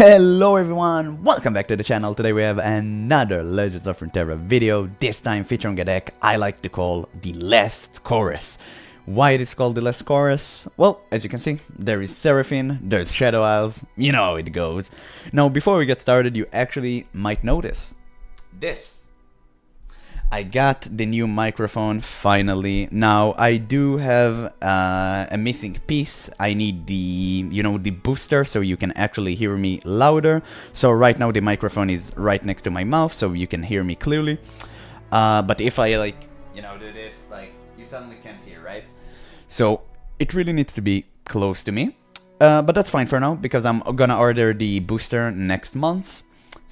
Hello everyone, welcome back to the channel. Today we have another Legends of Runeterra video, this time featuring a deck I like to call the Last Chorus. Why it is called the Last Chorus? Well, as you can see, there is Seraphine, there's Shadow Isles, you know how it goes. Now, before we get started, you actually might notice this. I got the new microphone finally. Now I do have a missing piece. I need the, the booster so you can actually hear me louder. So right now the microphone is right next to my mouth so you can hear me clearly. But if I do this, you suddenly can't hear, right? So it really needs to be close to me. But that's fine for now because I'm gonna order the booster next month.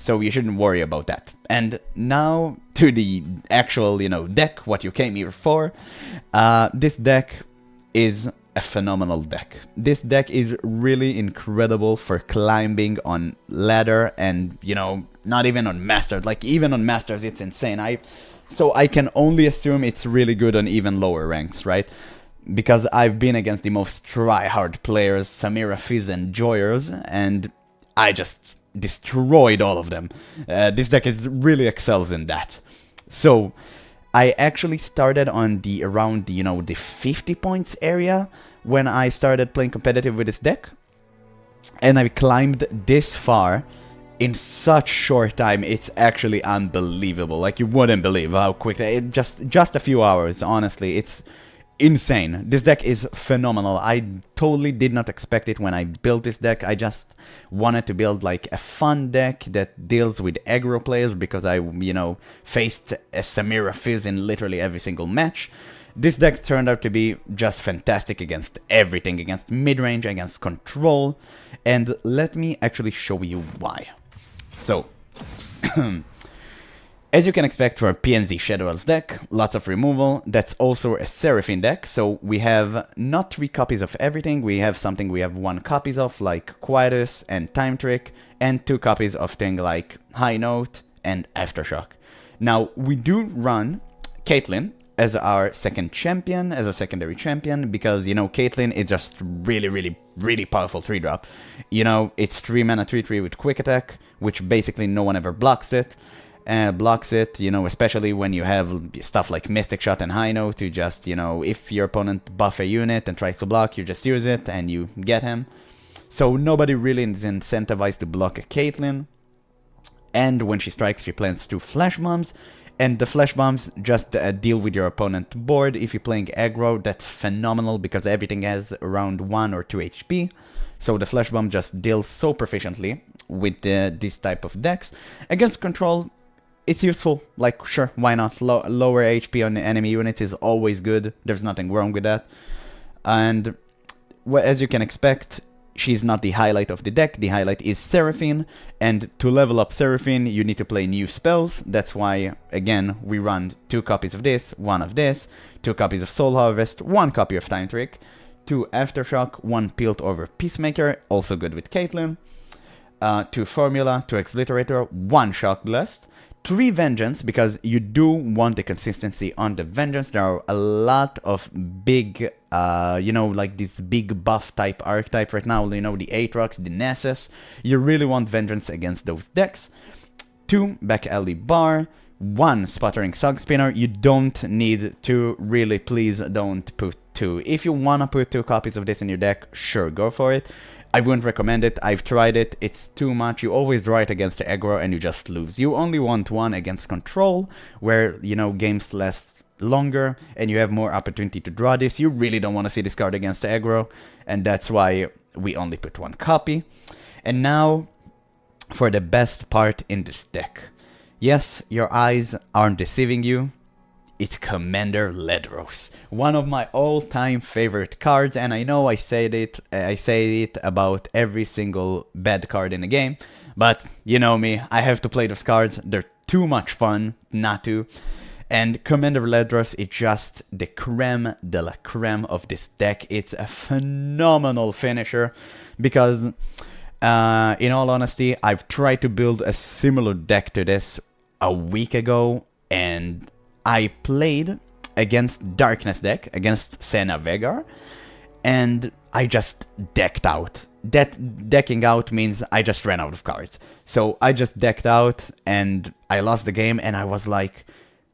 So you shouldn't worry about that. And now to the actual, deck, what you came here for. This deck is a phenomenal deck. This deck is really incredible for climbing on ladder and, not even on masters. Like even on masters, it's insane. So I can only assume it's really good on even lower ranks, right? Because I've been against the most try-hard players, Samira, Fizz, and Joyers, and I just destroyed all of them. This deck really excels in that. So I actually started on around the 50 points area when I started playing competitive with this deck, and I climbed this far in such short time. It's actually unbelievable. Like, you wouldn't believe how quick just a few hours, honestly. It's insane. This deck is phenomenal. I totally did not expect it when I built this deck. I just wanted to build like a fun deck that deals with aggro players because I, faced a Samira Fizz in literally every single match. This deck turned out to be just fantastic against everything, against mid-range, against control, and let me actually show you why. So, as you can expect for a PNZ Shadow Isles deck, lots of removal. That's also a Seraphine deck, so we have not 3 copies of everything. We have 1 copies of, like Quietus and Time Trick, and 2 copies of things like High Note and Aftershock. Now, we do run Caitlyn as our second champion, as a secondary champion, because, Caitlyn is just really powerful 3-drop. It's 3 mana 3/3 with quick attack, which basically no one ever blocks it. Especially when you have stuff like Mystic Shot and High Note to just, if your opponent buff a unit and tries to block, you just use it and you get him. So nobody really is incentivized to block a Caitlyn. And when she strikes, she plants 2 Flash Bombs. And the Flash Bombs just deal with your opponent's board. If you're playing aggro, that's phenomenal because everything has around 1 or 2 HP. So the Flash Bomb just deals so proficiently with this type of decks. Against control, it's useful. Like, sure, why not? Lower HP on the enemy units is always good. There's nothing wrong with that. And as you can expect, she's not the highlight of the deck. The highlight is Seraphine. And to level up Seraphine, you need to play new spells. That's why, again, we run 2 copies of this, 1 of this, 2 copies of Soul Harvest, 1 copy of Time Trick, 2 Aftershock, 1 Piltover Peacemaker, also good with Caitlyn, 2 Formula, 2 Exliterator, 1 Shock Blast, 3 Vengeance, because you do want the consistency on the Vengeance. There are a lot of big, like this big buff type archetype right now, the Aatrox, the Nasus. You really want Vengeance against those decks. 2 Back Alley Bar, 1 Sputtering Sug Spinner. You don't need to, really, please don't put 2. If you want to put 2 copies of this in your deck, sure, go for it. I wouldn't recommend it. I've tried it. It's too much. You always draw it against the aggro and you just lose. You only want 1 against control, where, games last longer and you have more opportunity to draw this. You really don't want to see this card against the aggro, and that's why we only put 1 copy. And now, for the best part in this deck. Yes, your eyes aren't deceiving you. It's Commander Ledros, one of my all-time favorite cards, and I know I say it about every single bad card in the game, but you know me, I have to play those cards. They're too much fun not to. And Commander Ledros is just the creme de la creme of this deck. It's a phenomenal finisher because, in all honesty, I've tried to build a similar deck to this a week ago, and I played against Darkness deck, against Senna Veigar, and I just decked out. that decking out means I just ran out of cards. So I just decked out and I lost the game, and I was like,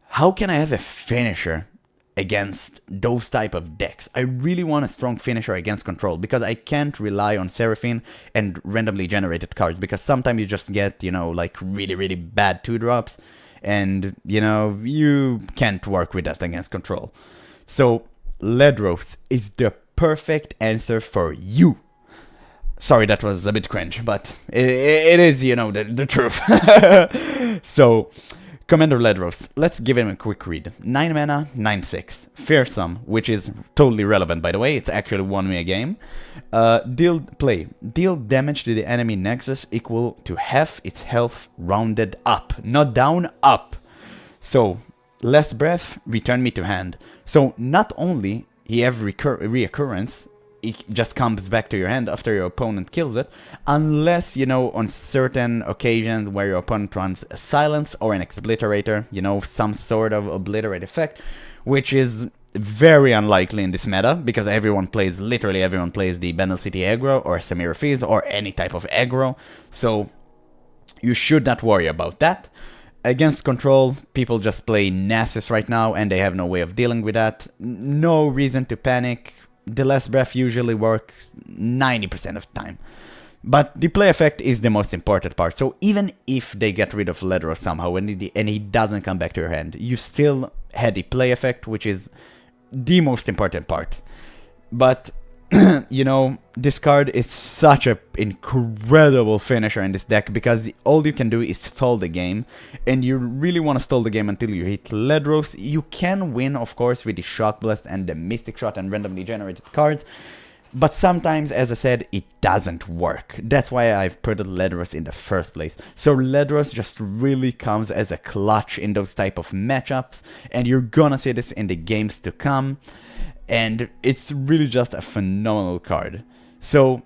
how can I have a finisher against those type of decks? I really want a strong finisher against control, because I can't rely on Seraphine and randomly generated cards, because sometimes you just get, you know, like really, really bad 2-drops, and, you know, you can't work with that against control. So Ledros is the perfect answer for you. Sorry, that was a bit cringe, but it is, you know, the truth. So, Commander Ledros, let's give him a quick read. 9 mana, 9/6. Fearsome, which is totally relevant, by the way. It's actually won me a game. Deal damage to the enemy Nexus equal to half its health rounded up. Not down, up. So, less breath, return me to hand. So, not only he have reoccurrence, it just comes back to your hand after your opponent kills it, unless, you know, on certain occasions where your opponent runs a silence or an exobliterator, you know, some sort of obliterate effect, which is very unlikely in this meta, because literally everyone plays the Bandle City aggro or Samira Fizz or any type of aggro, so you should not worry about that. Against control, people just play Nasus right now, and they have no way of dealing with that. No reason to panic. The less breath usually works 90% of the time. But the play effect is the most important part. So even if they get rid of Ledros somehow and he doesn't come back to your hand, you still had the play effect, which is the most important part. But, you know, this card is such an incredible finisher in this deck, because all you can do is stall the game, and you really want to stall the game until you hit Ledros. You can win, of course, with the Shock Blast and the Mystic Shot and randomly generated cards, but sometimes, as I said, it doesn't work. That's why I've put Ledros in the first place. So Ledros just really comes as a clutch in those type of matchups, and you're gonna see this in the games to come. And it's really just a phenomenal card. So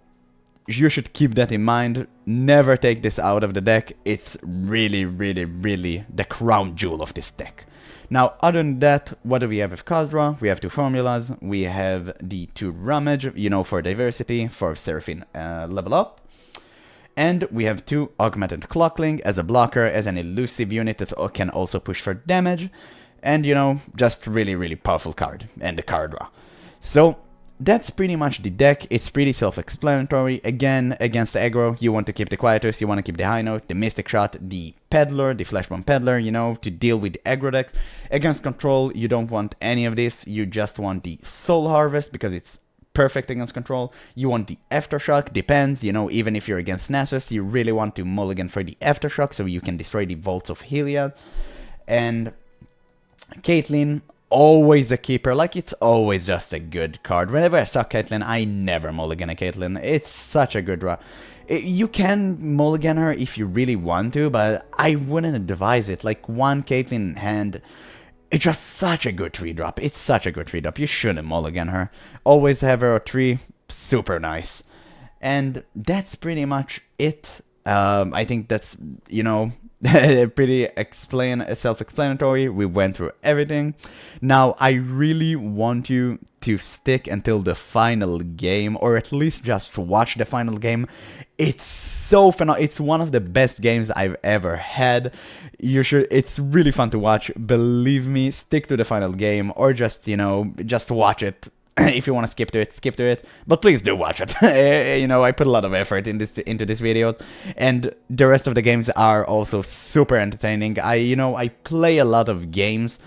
you should keep that in mind. Never take this out of the deck. It's really, really, really the crown jewel of this deck. Now, other than that, what do we have with Khazra? We have 2 formulas. We have the 2 Rummage, you know, for diversity, for Seraphine level up. And we have 2 Augmented Clockling as a blocker, as an elusive unit that can also push for damage. And, you know, just really, really powerful card, and the card draw. So, that's pretty much the deck. It's pretty self-explanatory. Again, against aggro, you want to keep the Quietus, you want to keep the High Note, the Mystic Shot, the Peddler, the Flashbomb Peddler, you know, to deal with the aggro decks. Against control, you don't want any of this. You just want the Soul Harvest, because it's perfect against control. You want the Aftershock, depends, you know, even if you're against Nasus, you really want to mulligan for the Aftershock, so you can destroy the Vaults of Hylia. And Caitlyn, always a keeper. Like, it's always just a good card. Whenever I saw Caitlyn, I never mulligan a Caitlyn. It's such a good draw. You can mulligan her if you really want to, but I wouldn't advise it. Like, 1 Caitlyn hand, it's just such a good 3-drop. It's such a good 3-drop. You shouldn't mulligan her. Always have her 3, super nice. And that's pretty much it. I think that's, you know, pretty self-explanatory. We went through everything. Now, I really want you to stick until the final game, or at least just watch the final game. It's so phenomenal. It's one of the best games I've ever had. You should. It's really fun to watch. Believe me, stick to the final game, or just, you know, just watch it. If you want to skip to it, but please do watch it. You know, I put a lot of effort into this videos, and the rest of the games are also super entertaining. I play a lot of games,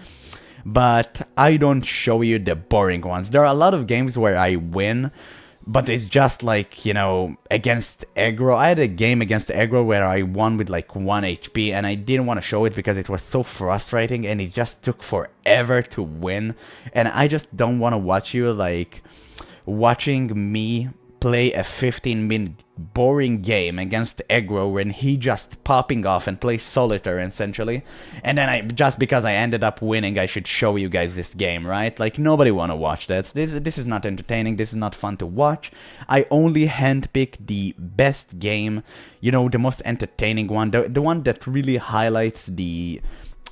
but I don't show you the boring ones. There are a lot of games where I win, but it's just like, you know, against aggro. I had a game against aggro where I won with like 1 HP, and I didn't want to show it because it was so frustrating, and it just took forever to win. And I just don't want to watch you, like, watching me play a 15-minute boring game against aggro when he just popping off and plays solitaire essentially, and then just because I ended up winning, I should show you guys this game, right? Like, nobody wanna watch that. This is not entertaining. This is not fun to watch. I only handpick the best game, you know, the most entertaining one, the one that really highlights the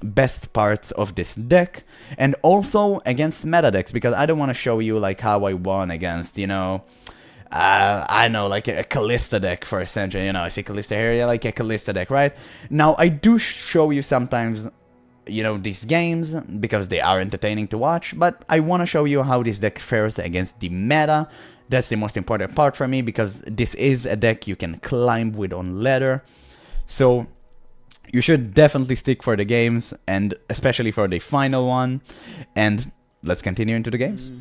best parts of this deck, and also against meta decks, because I don't want to show you like how I won against, you know, I know, like a Callista deck for Ascension, you know, I see Callista here, yeah, like a Callista deck, right? Now, I do show you sometimes, you know, these games, because they are entertaining to watch, but I want to show you how this deck fares against the meta. That's the most important part for me, because this is a deck you can climb with on ladder. So, you should definitely stick for the games, and especially for the final one, and let's continue into the games.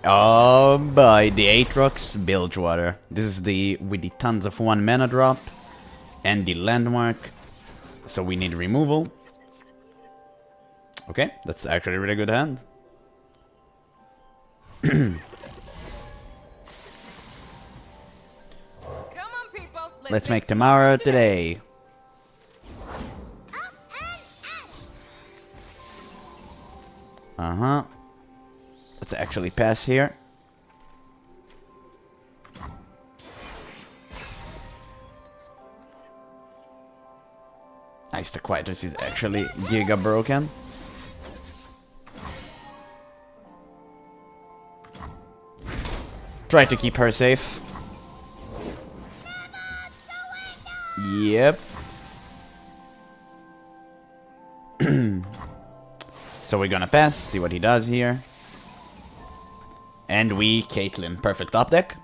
Oh boy, the Aatrox Bilgewater. This is the with the tons of 1 mana drop and the landmark. So we need removal. Okay, that's actually a really good hand. Come on, people. Let's make tomorrow today. Uh-huh. Let's actually pass here. Nice, the Quietus is actually giga broken. Try to keep her safe. Yep. So we're gonna pass, see what he does here. And we Caitlyn. Perfect top deck.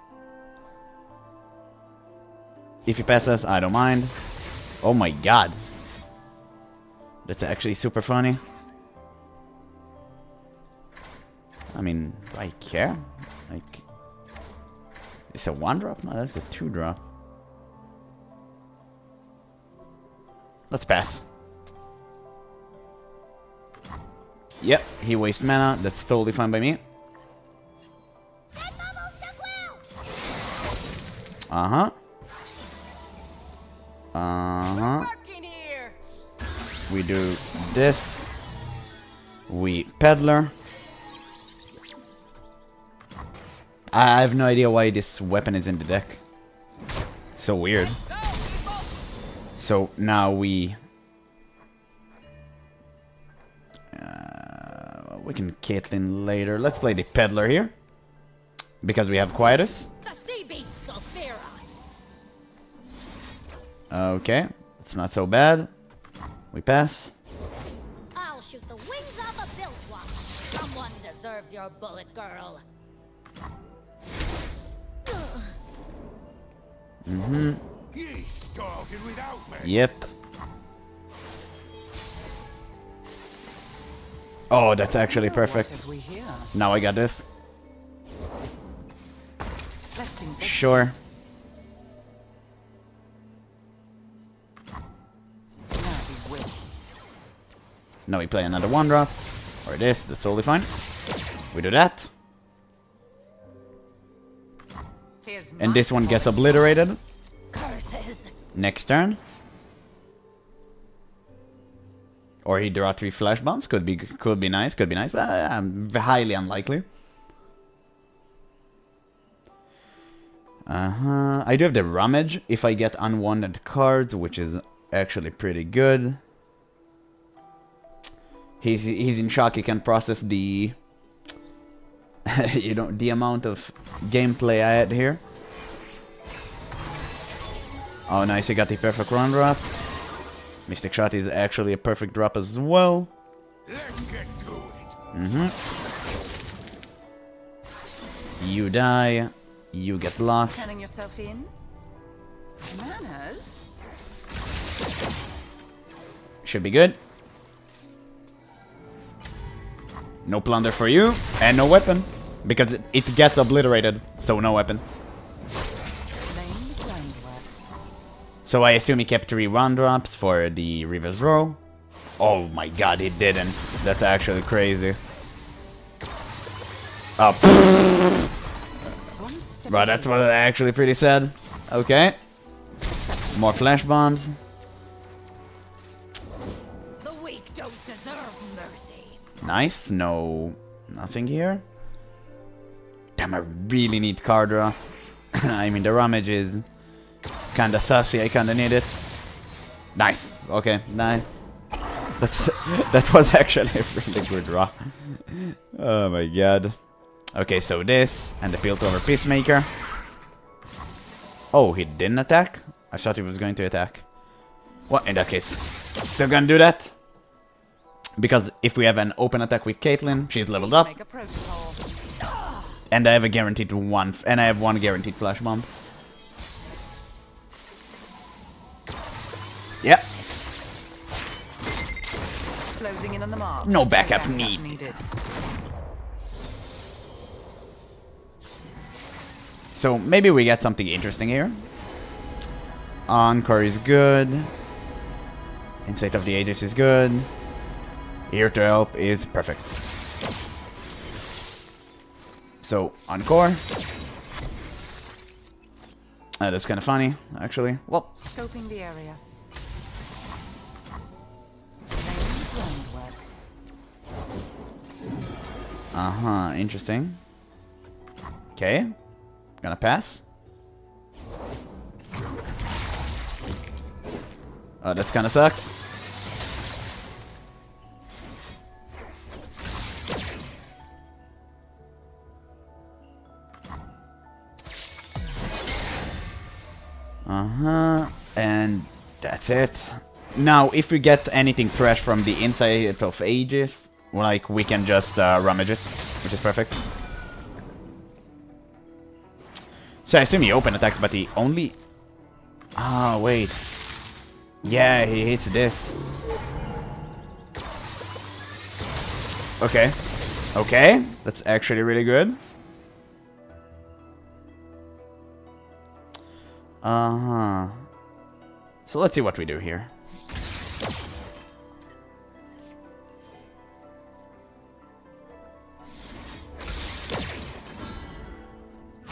If he passes, I don't mind. Oh my god. That's actually super funny. I mean, do I care? Like, it's a 1-drop? No, that's a 2-drop. Let's pass. Yep, he wastes mana. That's totally fine by me. Uh-huh. Uh-huh. We do this. We peddler. I have no idea why this weapon is in the deck. So weird. So now we can Caitlyn later. Let's play the peddler here. Because we have Quietus. Okay, it's not so bad. We pass. I'll shoot the wings off a Bilgewater. Someone deserves your bullet, girl. Mm-hmm. Yep. Oh, that's actually perfect. Now I got this. Sure. Now we play another 1-drop. Or this, that's totally fine. We do that. And this one gets obliterated. Next turn. Or he draw 3 flash bombs. Could be nice, but highly unlikely. I do have the Rummage if I get unwanted cards, which is actually pretty good. He's in shock. He can process the you know, the amount of gameplay I had here. Oh, nice! He got the perfect run drop. Mystic Shot is actually a perfect drop as well. Let's get to it. Mm-hmm. You die. You get blocked. Turning yourself in. Manners. Should be good. No plunder for you, and no weapon. Because it gets obliterated, so no weapon. So I assume he kept 3 1 drops for the River's Row. Oh my god, he didn't. That's actually crazy. Oh, bro, that's what actually pretty sad. Okay. More flash bombs. The weak don't deserve mercy. Nice. No, nothing here. Damn, I really need card draw. I mean, the Rummage is kinda sussy. I kinda need it. Nice. Okay. Nice. That was actually a really good draw. Oh my god. Okay, so this, and the Piltover Peacemaker. Oh, he didn't attack? I thought he was going to attack. Well, in that case, still gonna do that. Because if we have an open attack with Caitlyn, she's leveled up. And I have a guaranteed one, and I have one guaranteed flash bomb. Yep. Closing in on the mark. No backup needed. So maybe we get something interesting here. Encore is good. Insight of the Ages is good. Here to help is perfect. So, Encore. That's kind of funny, actually. Well, scoping the area. Uh-huh, interesting. Okay. Gonna pass. Oh, that's kinda sucks. Uh-huh, and that's it. Now, if we get anything fresh from the Insight of Ages, like, we can just rummage it, which is perfect. So I assume he open attacks, but he only... Ah, wait. Yeah, he hits this. Okay. Okay, that's actually really good. Uh-huh. So let's see what we do here.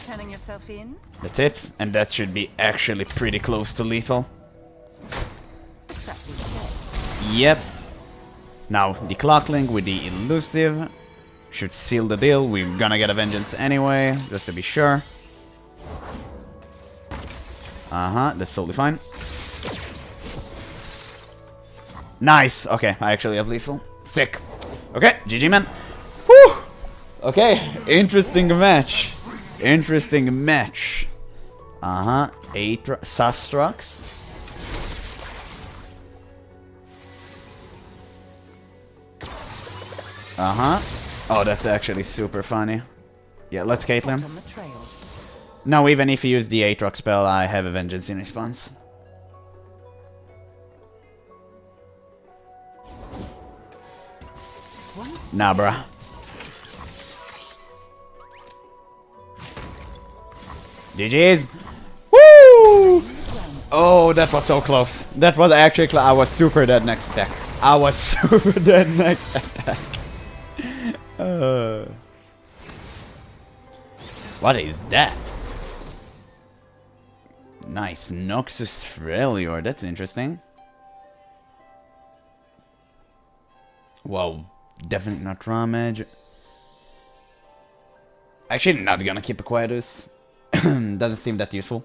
Turning yourself in. That's it, and that should be actually pretty close to lethal. Yep. Now, the Clockling with the Elusive should seal the deal. We're gonna get a Vengeance anyway, just to be sure. Uh-huh, that's totally fine. Nice! Okay, I actually have lethal. Sick. Okay, GG, man. Whew! Okay, interesting match. Interesting match. Uh-huh, Aatrox. Uh-huh. Oh, that's actually super funny. Yeah, let's Caitlyn. No, even if you use the Aatrox spell, I have a Vengeance in response. Nah, bruh. GG's! Woo! Oh, that was so close. That was actually I was super dead next attack. I was super dead next attack. What is that? Nice, Noxus Freljord, that's interesting. Wow, definitely not Ramage. Actually, not gonna keep a Quietus. Doesn't seem that useful.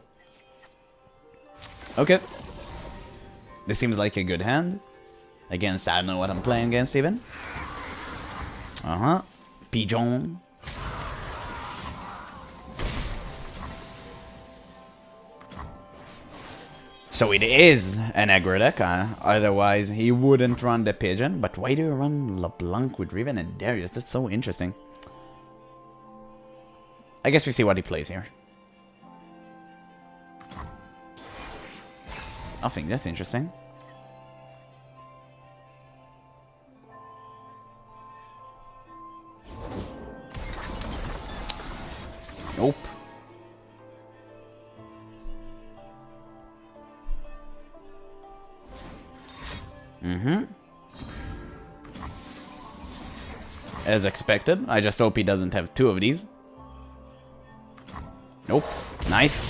Okay. This seems like a good hand. Against, I don't know what I'm playing against even. Uh-huh. Pigeon. So it is an aggro deck, otherwise he wouldn't run the Pigeon. But why do you run Leblanc with Riven and Darius? That's so interesting. I guess we see what he plays here. I think that's interesting. Nope. Mm-hmm. As expected. I just hope he doesn't have two of these. Nope. Nice.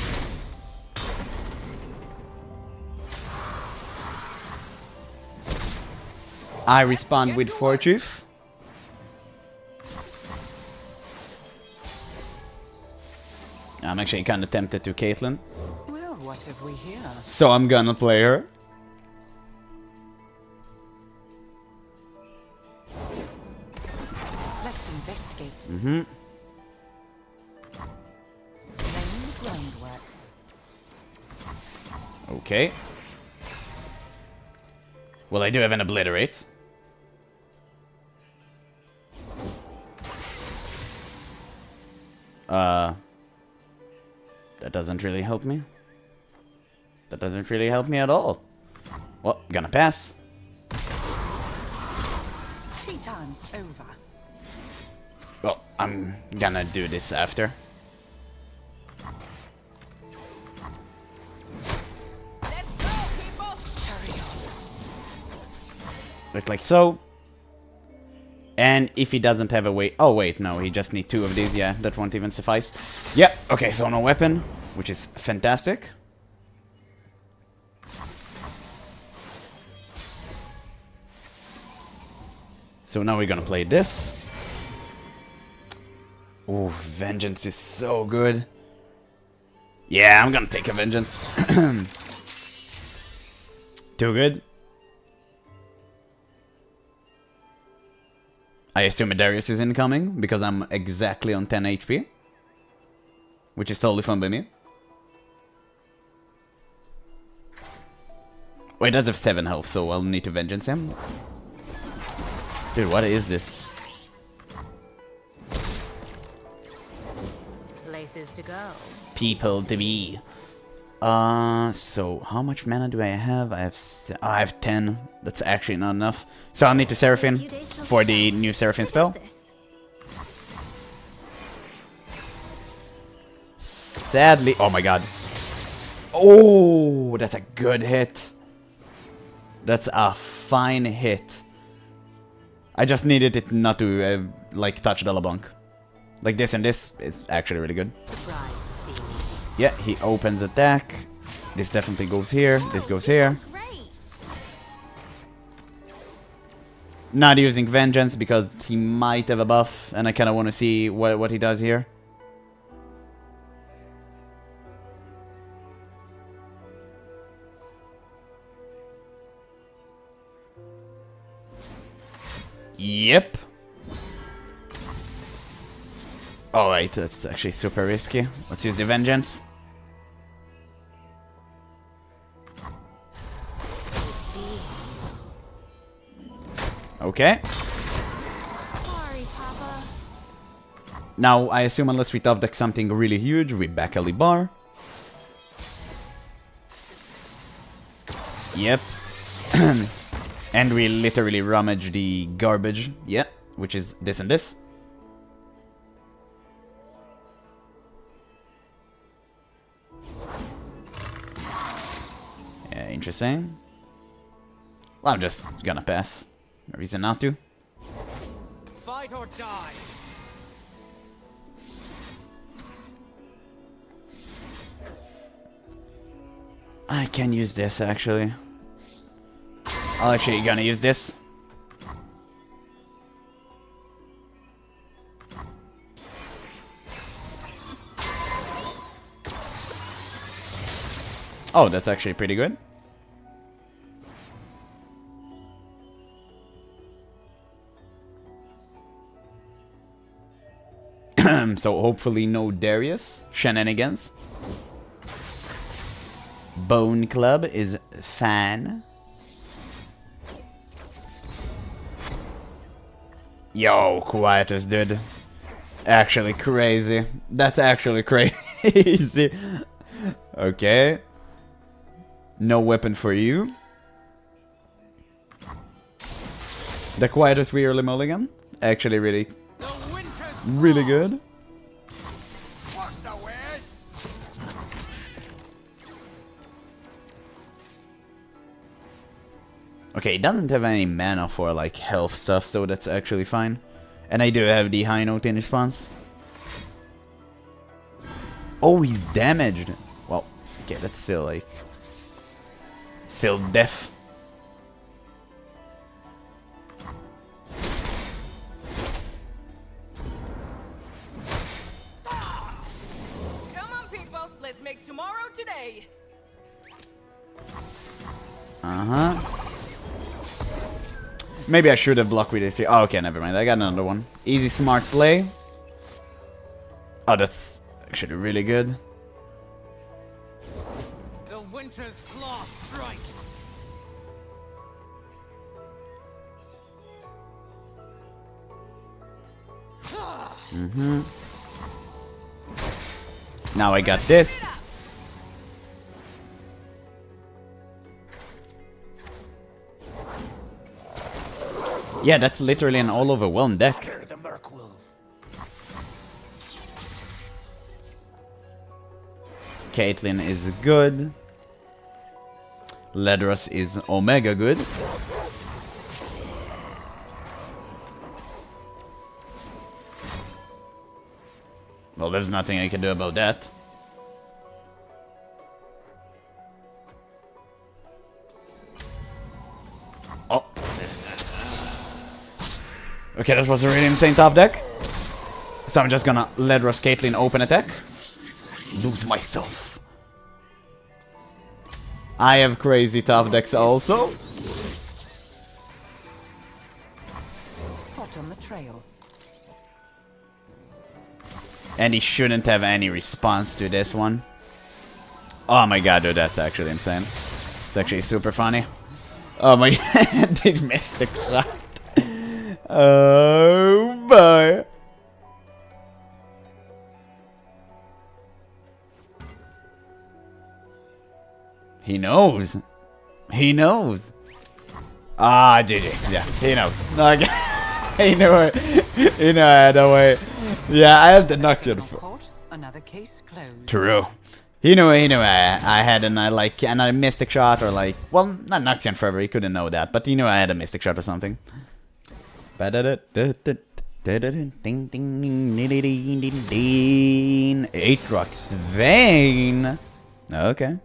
I respond with Fortune. I'm actually kind of tempted to Caitlyn. Well, what have we here? So I'm gonna play her. Let's investigate. Mm-hmm. Okay. Well, I do have an Obliterate. That doesn't really help me. That doesn't really help me at all. Well, gonna pass. 3 times over. Well, I'm gonna do this after. Let's go, people! Carry on. Look like so. And if he doesn't have a way... Oh, wait, no, he just needs 2 of these. Yeah, that won't even suffice. Yeah, okay, so no weapon, which is fantastic. So now we're gonna play this. Ooh, Vengeance is so good. Yeah, I'm gonna take a Vengeance. Too good. I assume a Darius is incoming, because I'm exactly on 10 HP. Which is totally fine by me. Wait, he does have 7 health, so I'll need to Vengeance him. Dude, what is this? Places to go. People to be. So how much mana do I have? I have 10. That's actually not enough. So I'll need to Seraphine for the new Seraphine spell. Sadly, oh my god. Oh, that's a good hit. That's a fine hit. I just needed it not to like touch the Leblanc. Like this and this, it's actually really good. Yeah, he opens attack. This definitely goes here. This goes here. Not using Vengeance because he might have a buff, and I kind of want to see what he does here. Yep. Alright, that's actually super risky. Let's use the Vengeance. Okay. Sorry, Papa. Now, I assume unless we top deck something really huge, we back a bar. Yep. And we literally rummage the garbage. Yeah, which is this and this. Yeah, interesting. Well, I'm just gonna pass. No reason not to. Fight or die. I can use this actually. I'm actually gonna use this. Oh, that's actually pretty good. So hopefully no Darius shenanigans. Bone Club is fan. Yo, Quietus, dude. Actually crazy. That's actually crazy. Okay. No weapon for you. The Quietus Weirly Mulligan. Actually really good. What's the wares? Okay, it doesn't have any mana for like health stuff, so that's actually fine. And I do have the high note in response. Oh, he's damaged. Well, okay, that's still like... still death. Come on, people. Let's make tomorrow today. Uh-huh. Maybe I should have blocked with this here. Oh, okay, never mind. I got another one. Easy, smart play. Oh, that's actually really good. The winter's claw. Now I got this. Yeah, that's literally an all-overwhelmed deck. Caitlyn is good. Ledros is omega good. Well, there's nothing I can do about that. Oh. Okay, that was a really insane top deck. So I'm just gonna Ledros Caitlyn open attack. Lose myself. I have crazy top decks also. Hot on the trail. And he shouldn't have any response to this one. Oh my god, dude, that's actually insane. It's actually super funny. Oh my god, they missed the shot. Oh boy. He knows. He knows. Ah, GG. Yeah, he knows. Okay. He knew it. He knew I had a way. Yeah, I have the Nocturne. Another case closed. True. He knew I had another Mystic Shot or like, well, not Nocturne Forever, he couldn't know that, but he knew I had a Mystic Shot or something. Aatrox Vein. Okay.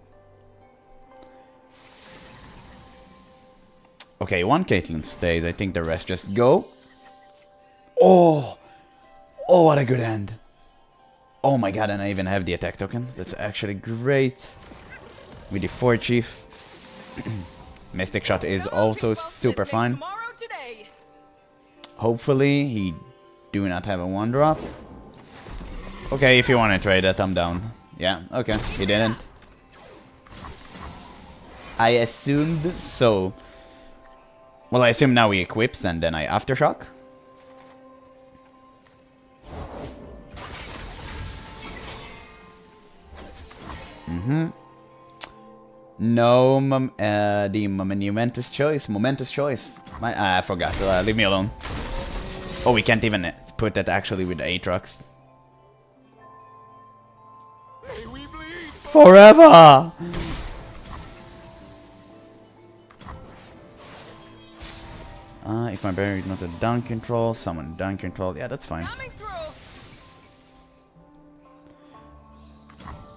Okay, one Caitlyn stays. I think the rest just go. Oh! Oh, what a good end. Oh my god, and I even have the attack token. That's actually great. With the 4 Chief. Mystic Shot is also super fine. Hopefully, he do not have a 1-drop. Okay, if you want to trade that, I'm down. Yeah, okay, he didn't. I assumed so. Well, I assume now he equips and then I Aftershock. No, the momentous choice. Momentous choice. I forgot. Leave me alone. Oh, we can't even put that actually with Aatrox. Forever! If my barrier is not a down control, someone down control. Yeah, that's fine.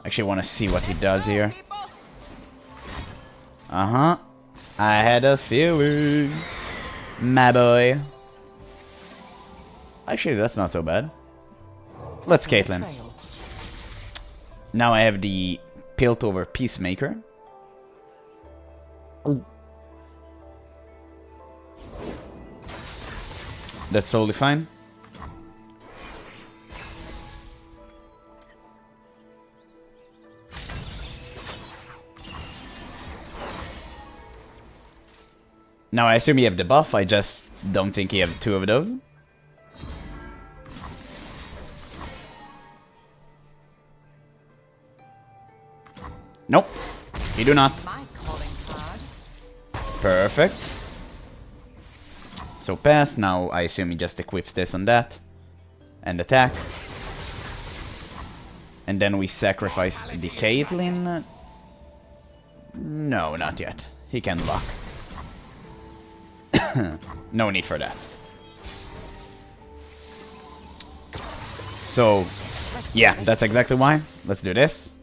Actually, want to see what he does here. Uh-huh. I had a feeling. My boy. Actually, that's not so bad. Let's Caitlyn. Now I have the Piltover Peacemaker. That's totally fine. Now I assume you have the buff, I just don't think you have 2 of those. Nope, you do not. Perfect. So pass, now I assume he just equips this and that. And attack. And then we sacrifice the Caitlyn. No, not yet. He can block. No need for that. So, yeah, that's exactly why. Let's do this.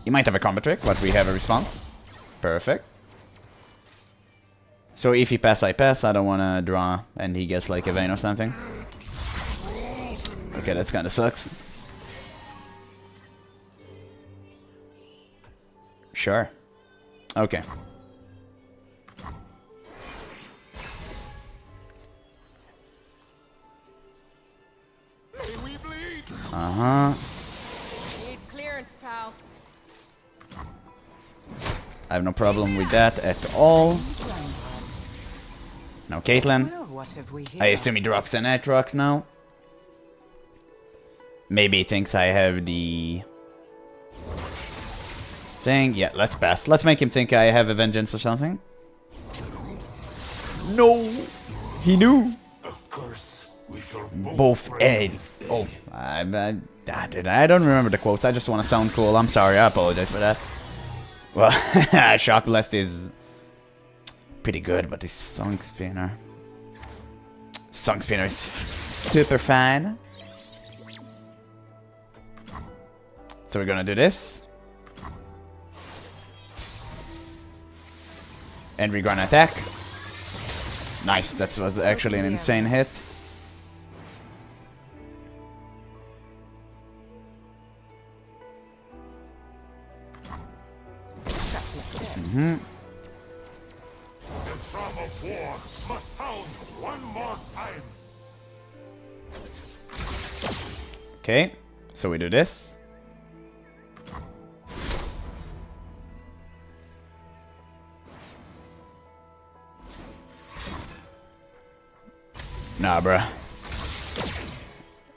He might have a combo trick, but we have a response. Perfect. So if he pass, I pass. I don't want to draw and he gets like a vein or something. Okay, that's kind of sucks. Sure. Okay. Uh-huh. Need clearance, pal. I have no problem with that at all. Now Caitlyn. Well, what have we here? I assume he drops an Aatrox now. Maybe he thinks I have the thing. Yeah, let's pass. Let's make him think I have a vengeance or something. No! He knew! Both Ed. Oh, I don't remember the quotes. I just want to sound cool. I'm sorry. I apologize for that. Well, Shock Blast is pretty good, but this Song Spinner is super fine. So we're gonna do this. And we're gonna attack. Nice, that was actually an insane hit. Mm-hmm. The drum of war must sound one more time. Okay, so we do this. Nah, bruh.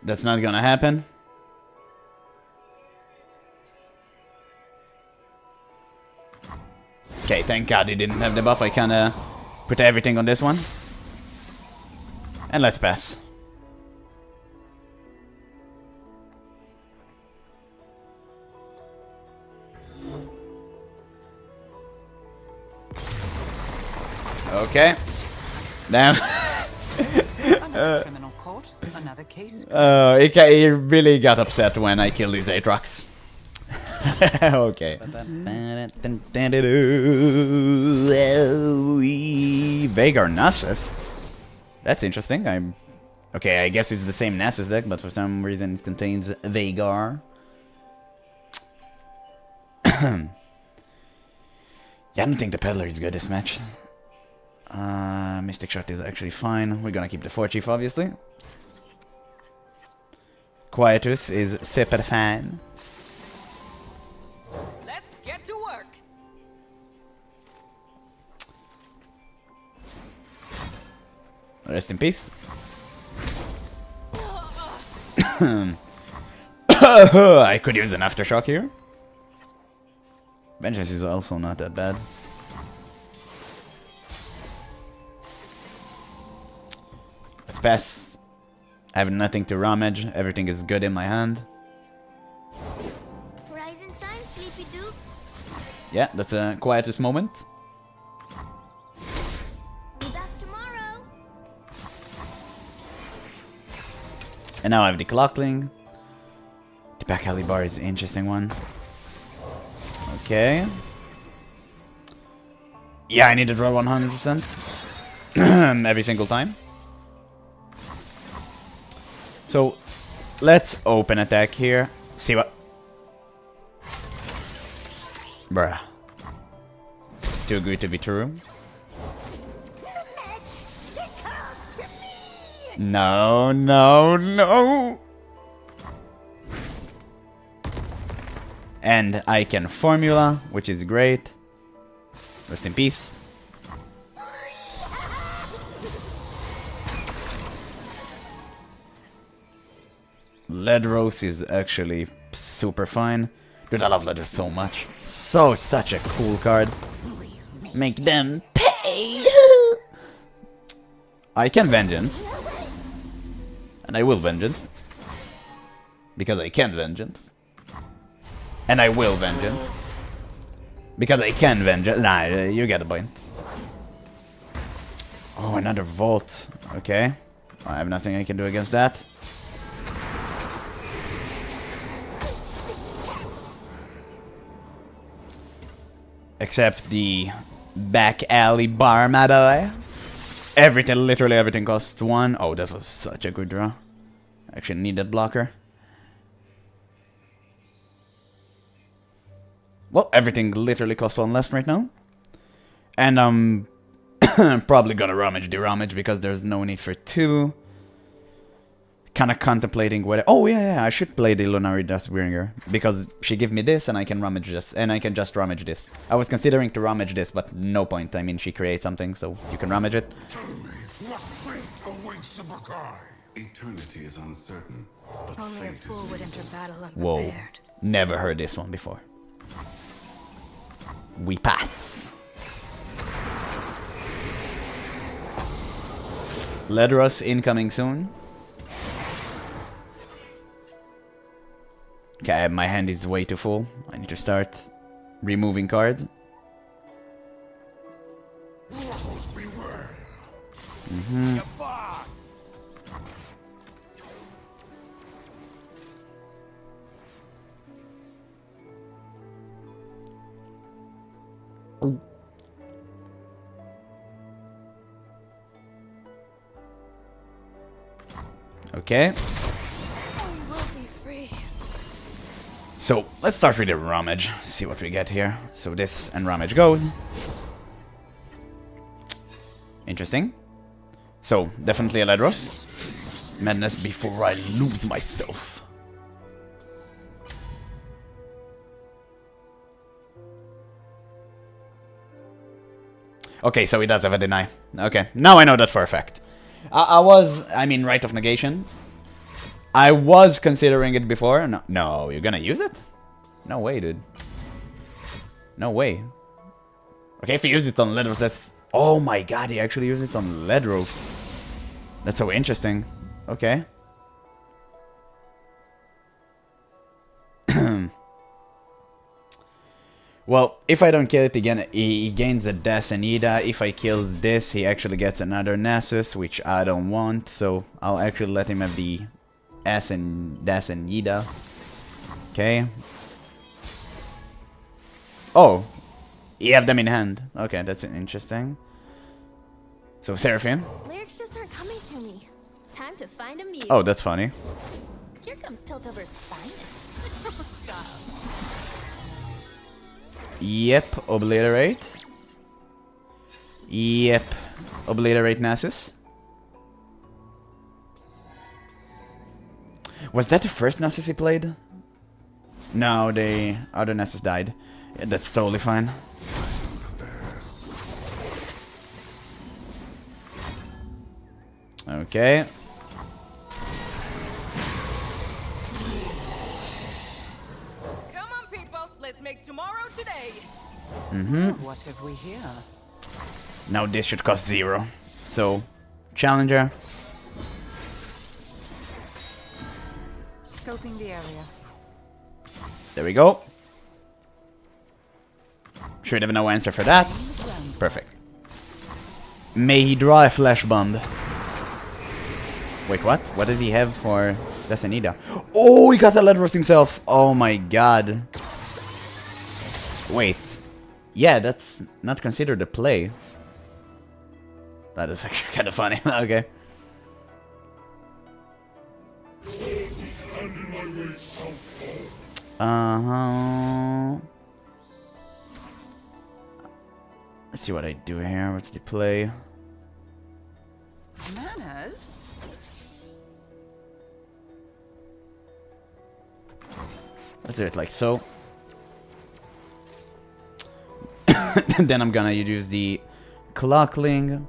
That's not gonna happen. Okay, thank God he didn't have the buff. I kinda put everything on this one. And let's pass. Okay. Damn. Another criminal court, another case. He really got upset when I killed his Aatrox. Okay. Veigar Nasus. That's interesting. Okay, I guess it's the same Nasus deck, but for some reason it contains Veigar. Yeah, I don't think the Peddler is good this match. Mystic Shot is actually fine. We're gonna keep the 4 Chief, obviously. Quietus is super fine. Let's get to work. Rest in peace. I could use an Aftershock here. Vengeance is also not that bad. Let's pass. I have nothing to rummage. Everything is good in my hand. Rise and shine, sleepy doops. Yeah, that's a quietest moment. Be back tomorrow. And now I have the Clockling. The back alley bar is an interesting one. Okay. Yeah, I need to draw 100% every single time. So, let's open attack here. See what... Bruh. Too good to be true. No, no, no! And I can Formula, which is great. Rest in peace. Ledros is actually super fine. Dude, I love Ledros so much. Such a cool card. Make them pay! I can Vengeance. And I will Vengeance. Because I can Vengeance. And I will Vengeance. Because I can Vengeance. Nah, you get the point. Oh, another Vault. Okay. I have nothing I can do against that. Except the back alley bar, my boy. Everything, literally everything costs 1. Oh, that was such a good draw. I actually need that blocker. Well, everything literally costs 1 less right now. And I'm probably gonna rummage the rummage because there's no need for 2. Kinda contemplating whether... Oh, yeah, I should play the Lunari Dustbringer. Because she gives me this and I can rummage this. And I can just rummage this. I was considering to rummage this, but no point. I mean, she creates something, so you can rummage it. What fate awaits the Veigar? Eternity is uncertain, but Only a fate fool is would real. enter battle Whoa. unprepared. Never heard this one before. We pass. Ledros incoming soon. Okay, my hand is way too full. I need to start removing cards. Mortals beware. Okay. We will be free. So let's start with the rummage. See what we get here. So this and rummage goes. Interesting. So definitely a Ledros. Madness before I lose myself. Okay, so he does have a deny. Okay, now I know that for a fact. I mean, Rite of Negation. I was considering it before. No, you're gonna use it? No way, dude. No way. Okay, if he used it on Ledros, that's... Oh my god, he actually used it on Ledros. That's so interesting. Okay. Well, if I don't kill it again, he gains a Dasanida. If I kills this, he actually gets another Nasus, which I don't want. So I'll actually let him have the Dasanida. Okay. Oh, you have them in hand. Okay, that's interesting. So Seraphine. Lyrics just aren't coming to me. Time to find a muse. Oh, that's funny. Here comes Piltover's finest. Stop. Yep, obliterate. Yep, obliterate Nasus. Was that the first Nasus he played? No, the other Nasus died. Yeah, that's totally fine. Okay. Come on, people. Let's make tomorrow today. What have we here? Now this should cost 0. So, Challenger. Scoping the area. There we go. Should have no answer for that. Perfect. May he draw a Flash Bomb. Wait, what? What does he have for Dasanida? Oh, he got the Ledros himself. Oh my god. Wait. Yeah, that's not considered a play. That is actually kind of funny. Okay. Let's see what I do here. What's the play? Manners? Let's do it like so. Then I'm gonna use the Clockling.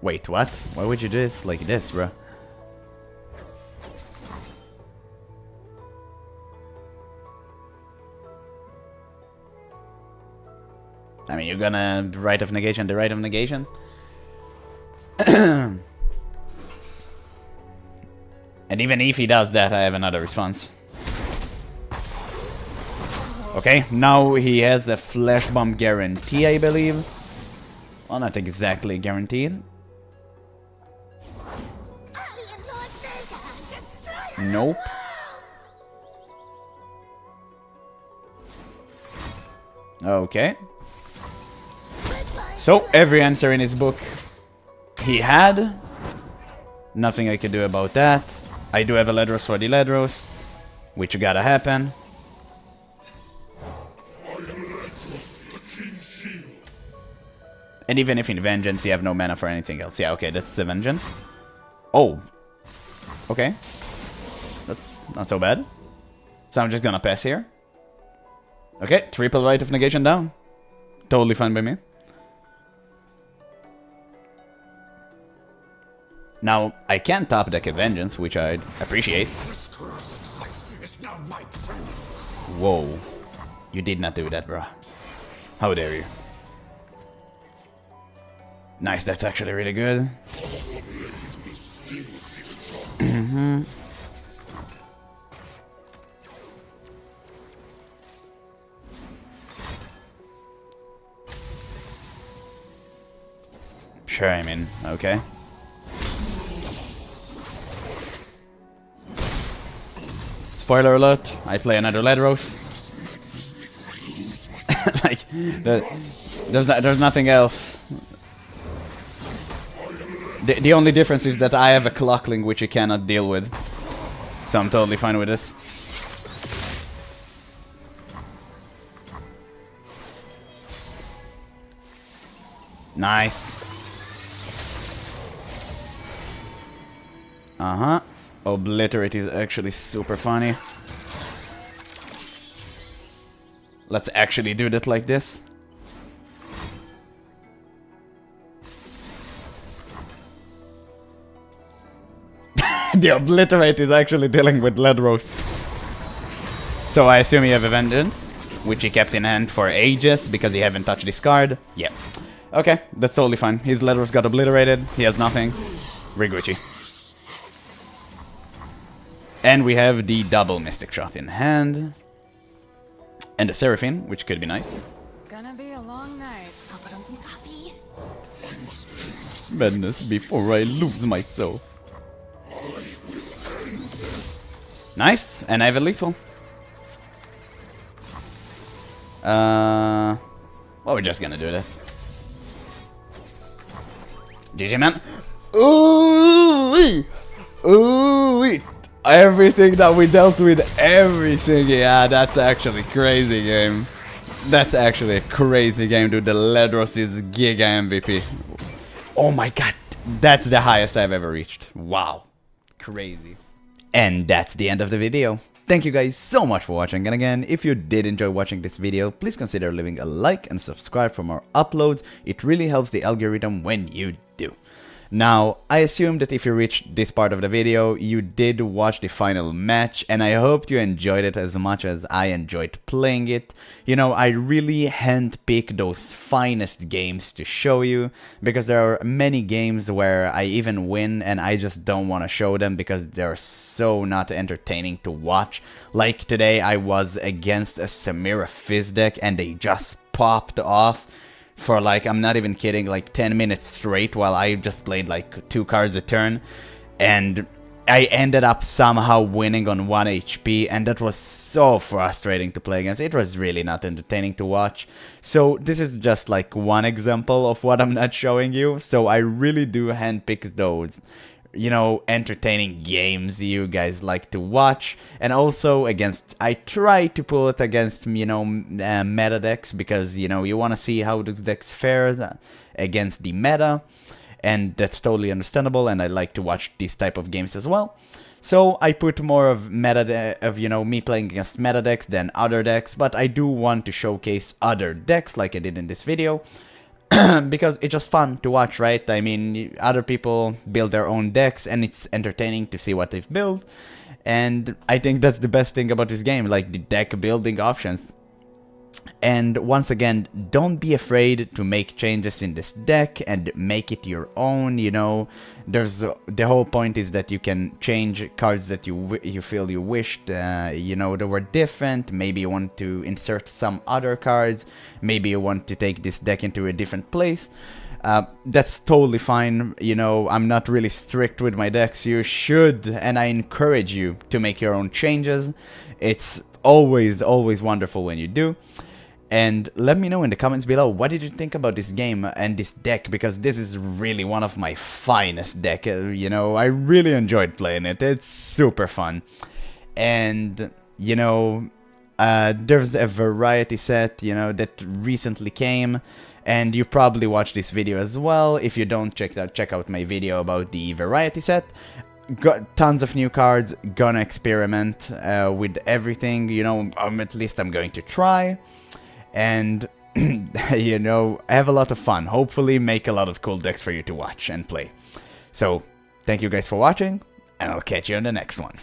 Wait, what? Why would you do this like this, bro? I mean, you're gonna Rite of Negation the Rite of Negation? And even if he does that, I have another response. Okay, now he has a Flash Bomb guarantee, I believe. Well, not exactly guaranteed. Nope. Okay. So, every answer in his book he had. Nothing I could do about that. I do have a Ledros for the Ledros, which gotta happen. And even if in Vengeance you have no mana for anything else. Yeah, okay, that's the Vengeance. Oh. Okay. That's not so bad. So I'm just gonna pass here. Okay, triple Rite of Negation down. Totally fine by me. Now, I can top deck a Vengeance, which I'd appreciate. Whoa. You did not do that, bruh. How dare you? Nice, that's actually really good. Sure, I mean, okay. Spoiler alert, I play another Ledros. Like, there's nothing else. The only difference is that I have a Clockling which you cannot deal with. So I'm totally fine with this. Nice. Uh-huh. Obliterate is actually super funny. Let's actually do that like this. The Obliterate is actually dealing with Ledros. So I assume you have a Vengeance, which he kept in hand for ages because he haven't touched this card. Yeah. Okay, that's totally fine. His Ledros got obliterated. He has nothing. Riguchi. And we have the double Mystic Shot in hand. And the Seraphine, which could be nice. Gonna be a long night. I'll put on some coffee. Madness before I lose myself. Nice, and I have a lethal. Well, we're just gonna do that. GG, man. Ooh, ooh, everything that we dealt with, everything. Yeah, that's actually crazy game. That's actually a crazy game, dude. The Ledros is Giga MVP. Oh my god, that's the highest I've ever reached. Wow, crazy. And that's the end of the video. Thank you guys so much for watching, and again, if you did enjoy watching this video, please consider leaving a like and subscribe for more uploads. It really helps the algorithm when you do. Now, I assume that if you reached this part of the video, you did watch the final match, and I hope you enjoyed it as much as I enjoyed playing it. You know, I really handpick those finest games to show you, because there are many games where I even win and I just don't want to show them because they're so not entertaining to watch. Like today, I was against a Samira Fizz deck and they just popped off for like, I'm not even kidding, like 10 minutes straight while I just played like 2 cards a turn, and I ended up somehow winning on 1 HP, and that was so frustrating to play against. It was really not entertaining to watch. So this is just like one example of what I'm not showing you. So I really do handpick those, you know, entertaining games you guys like to watch. And also against, I try to pull it against, you know, meta decks, because, you know, you want to see how those decks fare against the meta, and that's totally understandable, and I like to watch these type of games as well. So I put more of you know, me playing against meta decks than other decks, but I do want to showcase other decks like I did in this video. Because it's just fun to watch, right? I mean, other people build their own decks and it's entertaining to see what they've built. And I think that's the best thing about this game, like the deck building options. And once again, don't be afraid to make changes in this deck and make it your own, you know. There's the whole point is that you can change cards that you feel you wished, you know, they were different. Maybe you want to insert some other cards, maybe you want to take this deck into a different place. That's totally fine, you know. I'm not really strict with my decks. You should, and I encourage you to make your own changes. It's always wonderful when you do. And let me know in the comments below, what did you think about this game and this deck, because this is really one of my finest deck, you know. I really enjoyed playing it. It's super fun. And, you know, there's a variety set, you know, that recently came, and you probably watched this video as well. If you don't, check out my video about the variety set. Got tons of new cards, gonna experiment with everything, you know. At least I'm going to try. And, you know, have a lot of fun. Hopefully make a lot of cool decks for you to watch and play. So, Thank you guys for watching, and I'll catch you in the next one.